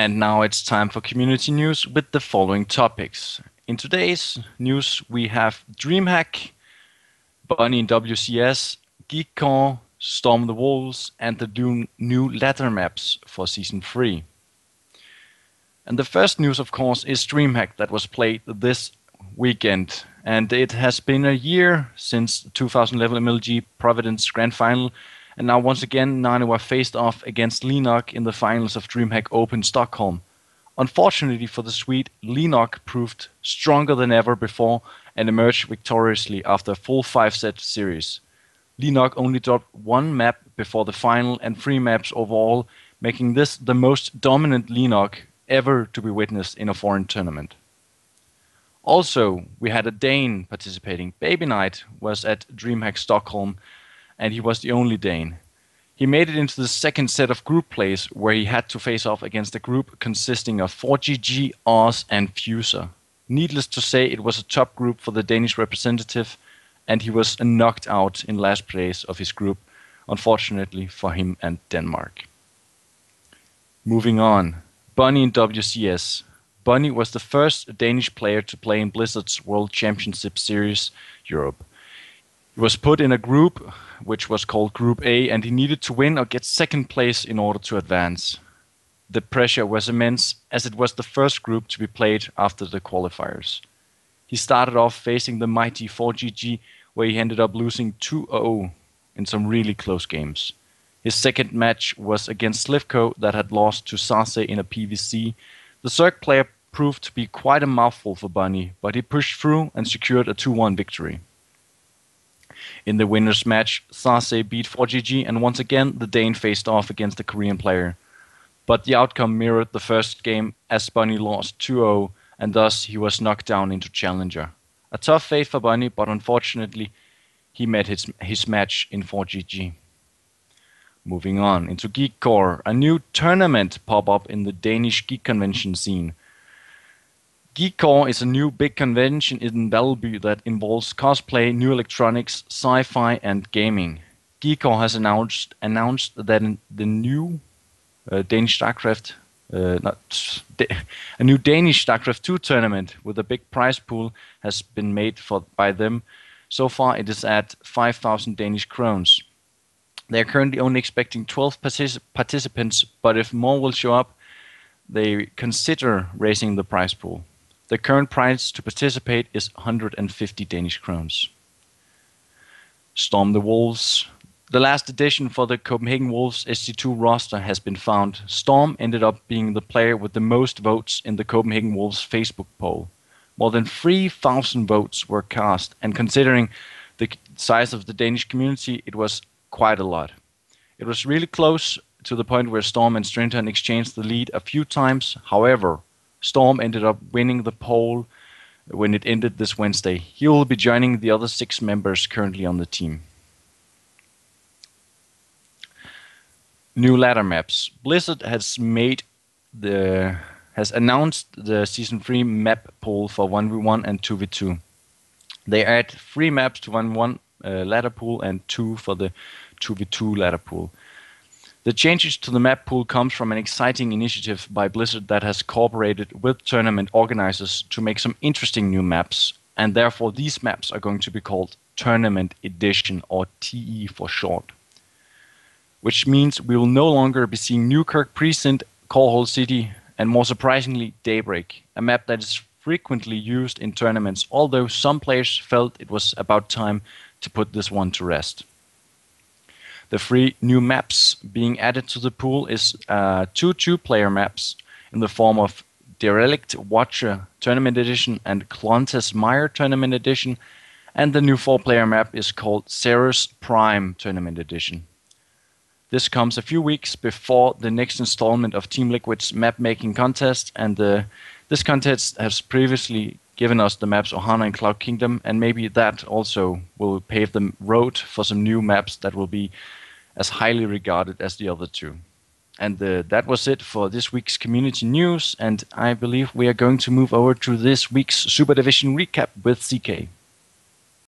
And now it's time for community news with the following topics. In today's news, we have DreamHack, Bunny in WCS, GeekCon, Storm the Wolves, and the new ladder maps for Season 3. And the first news, of course, is DreamHack that was played this weekend. And it has been a year since the 2011 MLG Providence Grand Final. And now once again, Naniwa faced off against Lenok in the finals of DreamHack Open Stockholm. Unfortunately for the Swede, Lenok proved stronger than ever before and emerged victoriously after a full 5-set series. Lenok only dropped one map before the final and 3 maps overall, making this the most dominant Lenok ever to be witnessed in a foreign tournament. Also, we had a Dane participating. Baby Knight was at DreamHack Stockholm, and he was the only Dane. He made it into the second set of group plays, where he had to face off against a group consisting of 4GG, Oz, and Fuser. Needless to say, it was a top group for the Danish representative, and he was knocked out in last place of his group, unfortunately for him and Denmark. Moving on, Bunny in WCS. Bunny was the first Danish player to play in Blizzard's World Championship Series Europe. He was put in a group which was called Group A, and he needed to win or get second place in order to advance. The pressure was immense, as it was the first group to be played after the qualifiers. He started off facing the mighty 4GG, where he ended up losing 2-0 in some really close games. His second match was against Slivko that had lost to Sase in a PVC. The Zerg player proved to be quite a mouthful for Bunny, but he pushed through and secured a 2-1 victory. In the winners' match, Sase beat 4GG, and once again the Dane faced off against the Korean player. But the outcome mirrored the first game, as Bunny lost 2-0, and thus he was knocked down into Challenger. A tough fate for Bunny, but unfortunately he met his match in 4GG. Moving on into Geek Core, a new tournament pop up in the Danish geek convention scene. Geek Core is a new big convention in Valby that involves cosplay, new electronics, sci-fi, and gaming. Geek Core has announced that the new Danish StarCraft, a new Danish StarCraft 2 tournament with a big prize pool has been made by them. So far, it is at 5,000 Danish crowns. They are currently only expecting 12 participants, but if more will show up, they consider raising the prize pool. The current price to participate is 150 Danish crowns. Storm the Wolves. The last edition for the Copenhagen Wolves SC2 roster has been found. Storm ended up being the player with the most votes in the Copenhagen Wolves Facebook poll. More than 3,000 votes were cast, and considering the size of the Danish community, it was quite a lot. It was really close to the point where Storm and Strinton exchanged the lead a few times. However, Storm ended up winning the poll when it ended this Wednesday. He will be joining the other 6 members currently on the team. New ladder maps. Blizzard has announced the Season 3 map pool for 1v1 and 2v2. They add 3 maps to 1v1 ladder pool and 2 for the 2v2 ladder pool. The changes to the map pool comes from an exciting initiative by Blizzard that has cooperated with tournament organizers to make some interesting new maps, and therefore these maps are going to be called Tournament Edition, or TE for short. Which means we will no longer be seeing Newkirk Precinct, Coalhole City, and more surprisingly Daybreak, a map that is frequently used in tournaments, although some players felt it was about time to put this one to rest. The 3 new maps being added to the pool is 2 2-player maps in the form of Derelict Watcher Tournament Edition and Clontes Mire Tournament Edition, and the new 4-player map is called Ceres Prime Tournament Edition. This comes a few weeks before the next installment of Team Liquid's map-making contest, and this contest has previously given us the maps Ohana and Cloud Kingdom, and maybe that also will pave the road for some new maps that will be as highly regarded as the other 2. And that was it for this week's community news, and I believe we are going to move over to this week's Super Division recap with CK.